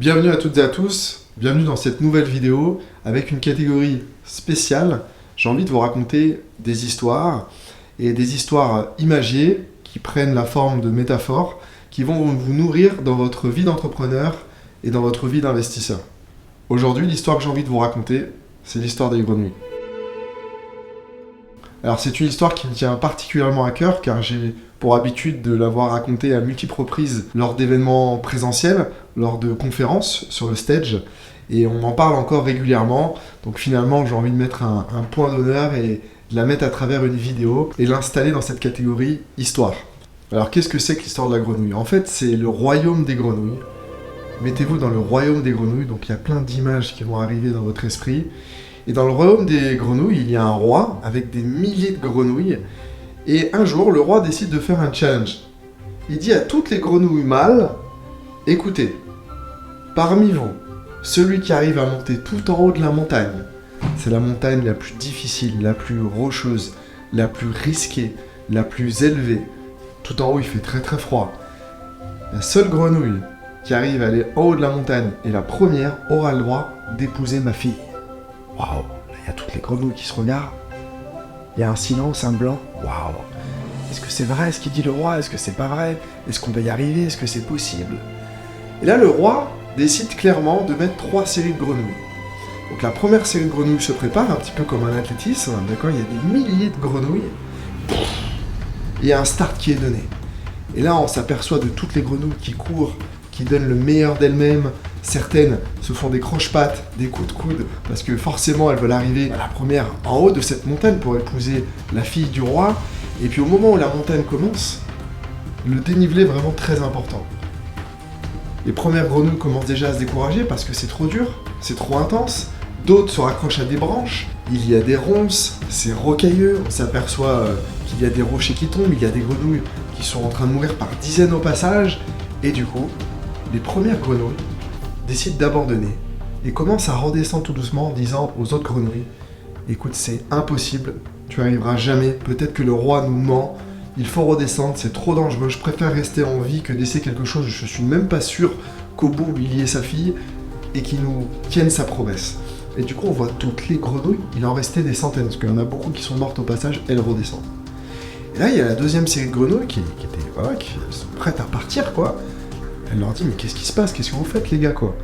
Bienvenue à toutes et à tous, bienvenue dans cette nouvelle vidéo avec une catégorie spéciale. J'ai envie de vous raconter des histoires et des histoires imagées qui prennent la forme de métaphores qui vont vous nourrir dans votre vie d'entrepreneur et dans votre vie d'investisseur. Aujourd'hui, l'histoire que j'ai envie de vous raconter, c'est l'histoire des grenouilles. Alors c'est une histoire qui me tient particulièrement à cœur car j'ai pour habitude de l'avoir racontée à multiples reprises lors d'événements présentiels, lors de conférences sur le stage, et on en parle encore régulièrement. Donc finalement j'ai envie de mettre un point d'honneur et de la mettre à travers une vidéo et l'installer dans cette catégorie histoire. Alors qu'est-ce que c'est que l'histoire de la grenouille? En fait c'est le royaume des grenouilles. Mettez-vous dans le royaume des grenouilles, donc il y a plein d'images qui vont arriver dans votre esprit. Et dans le royaume des grenouilles, il y a un roi avec des milliers de grenouilles. Et un jour, le roi décide de faire un challenge. Il dit à toutes les grenouilles mâles, écoutez, parmi vous, celui qui arrive à monter tout en haut de la montagne, c'est la montagne la plus difficile, la plus rocheuse, la plus risquée, la plus élevée. Tout en haut, il fait très très froid. La seule grenouille qui arrive à aller en haut de la montagne et la première aura le droit d'épouser ma fille. Waouh, là il y a toutes les grenouilles qui se regardent. Il y a un silence, un blanc. Waouh, est-ce que c'est vrai ce qu'il dit le roi? Est-ce que c'est pas vrai? Est-ce qu'on va y arriver? Est-ce que c'est possible? Et là le roi décide clairement de mettre 3 séries de grenouilles. Donc la première série de grenouilles se prépare, un petit peu comme un athlétisme, d'accord? Il y a des milliers de grenouilles. Il y a un start qui est donné. Et là on s'aperçoit de toutes les grenouilles qui courent, qui donnent le meilleur d'elles-mêmes. Certaines se font des croche-pattes, des coups de coude, parce que forcément elles veulent arriver à la première en haut de cette montagne pour épouser la fille du roi. Et puis au moment où la montagne commence, le dénivelé est vraiment très important. Les premières grenouilles commencent déjà à se décourager parce que c'est trop dur, c'est trop intense. D'autres se raccrochent à des branches, il y a des ronces, c'est rocailleux, on s'aperçoit qu'il y a des rochers qui tombent, il y a des grenouilles qui sont en train de mourir par dizaines au passage. Et du coup, les premières grenouilles décide d'abandonner et commence à redescendre tout doucement en disant aux autres grenouilles, écoute, c'est impossible, tu arriveras jamais, peut-être que le roi nous ment, il faut redescendre, c'est trop dangereux, je préfère rester en vie que d'essayer quelque chose, je suis même pas sûr qu'au bout il y ait sa fille et qu'il nous tienne sa promesse. Et du coup on voit toutes les grenouilles, il en restait des centaines, parce qu'il y en a beaucoup qui sont mortes au passage, elles redescendent. Et là il y a la deuxième série de grenouilles qui sont prêtes à partir quoi. Elle leur dit, mais qu'est-ce qui se passe? Qu'est-ce que vous faites les gars quoi?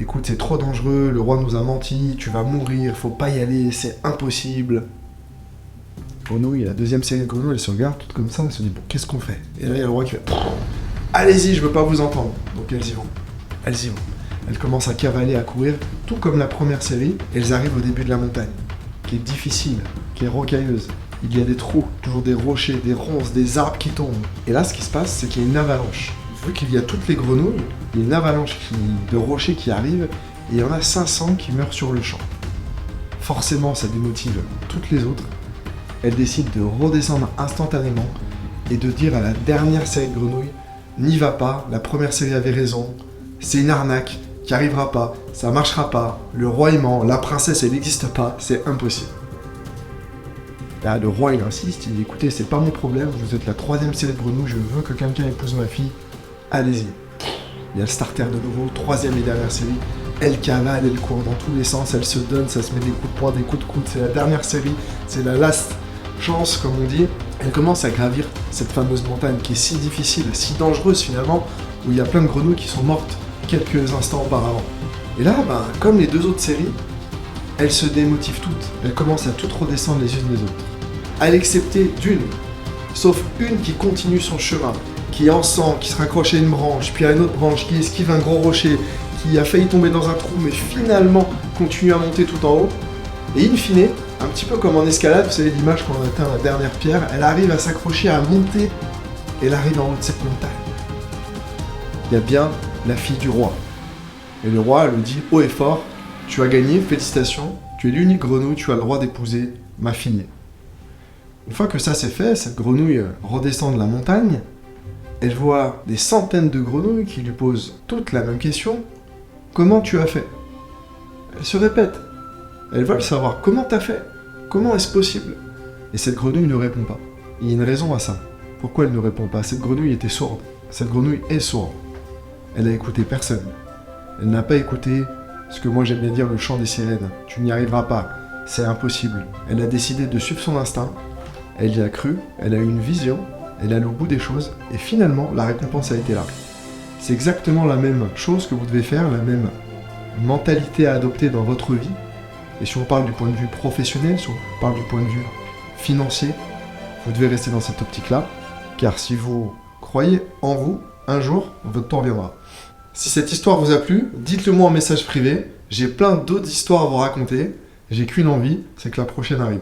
Écoute, c'est trop dangereux, le roi nous a menti, tu vas mourir, faut pas y aller, c'est impossible. Grenouille, la deuxième série de grenouilles, elle se regarde toutes comme ça, elle se dit, bon, qu'est-ce qu'on fait? Et là il y a le roi qui fait, allez-y, je veux pas vous entendre. Donc elles y vont, elles y vont. Elles commencent à cavaler, à courir, tout comme la première série, et elles arrivent au début de la montagne, qui est difficile, qui est rocailleuse. Il y a des trous, toujours des rochers, des ronces, des arbres qui tombent. Et là, ce qui se passe, c'est qu'il y a une avalanche. Vu qu'il y a toutes les grenouilles, il y a une avalanche de rochers qui arrive, et il y en a 500 qui meurent sur le champ. Forcément, ça démotive toutes les autres. Elles décident de redescendre instantanément et de dire à la dernière série de grenouilles, n'y va pas, la première série avait raison, c'est une arnaque qui arrivera pas, ça marchera pas, le roi il ment, la princesse elle n'existe pas, c'est impossible. Là, le roi il insiste, il dit écoutez, c'est pas mon problème, vous êtes la 3e série de grenouilles, je veux que quelqu'un épouse ma fille, allez-y. Il y a le starter de nouveau, 3e et dernière série, elle cavale, elle court dans tous les sens, elle se donne, ça se met des coups de poing, des coups de coude, c'est la dernière série, c'est la last chance comme on dit. Elle commence à gravir cette fameuse montagne qui est si difficile, si dangereuse finalement, où il y a plein de grenouilles qui sont mortes quelques instants auparavant. Et là, comme les 2 autres séries, elles se démotivent toutes, elles commencent à toutes redescendre les unes les autres. À l'excepter d'une, sauf une qui continue son chemin, qui est en sang, qui se raccroche à une branche, puis à une autre branche, qui esquive un gros rocher, qui a failli tomber dans un trou, mais finalement continue à monter tout en haut. Et in fine, un petit peu comme en escalade, vous savez l'image quand on atteint la dernière pierre, elle arrive à s'accrocher, à monter, et elle arrive en haut de cette montagne. Il y a bien la fille du roi. Et le roi lui dit haut et fort, tu as gagné, félicitations, tu es l'unique grenouille, tu as le droit d'épouser ma fille. Une fois que ça c'est fait, cette grenouille redescend de la montagne, elle voit des centaines de grenouilles qui lui posent toutes la même question. Comment tu as fait? Elle se répète. Elles veulent savoir comment t'as fait? Comment est-ce possible? Et cette grenouille ne répond pas. Il y a une raison à ça. Pourquoi elle ne répond pas? Cette grenouille était sourde. Cette grenouille est sourde. Elle a écouté personne. Elle n'a pas écouté ce que moi j'aime bien dire le chant des sirènes. Tu n'y arriveras pas, c'est impossible. Elle a décidé de suivre son instinct, elle y a cru, elle a eu une vision, elle est allée au bout des choses, et finalement la récompense a été là. C'est exactement la même chose que vous devez faire, la même mentalité à adopter dans votre vie. Et si on parle du point de vue professionnel, si on parle du point de vue financier, vous devez rester dans cette optique-là, car si vous croyez en vous, un jour, votre temps viendra. Si cette histoire vous a plu, dites-le moi en message privé. J'ai plein d'autres histoires à vous raconter. J'ai qu'une envie, c'est que la prochaine arrive.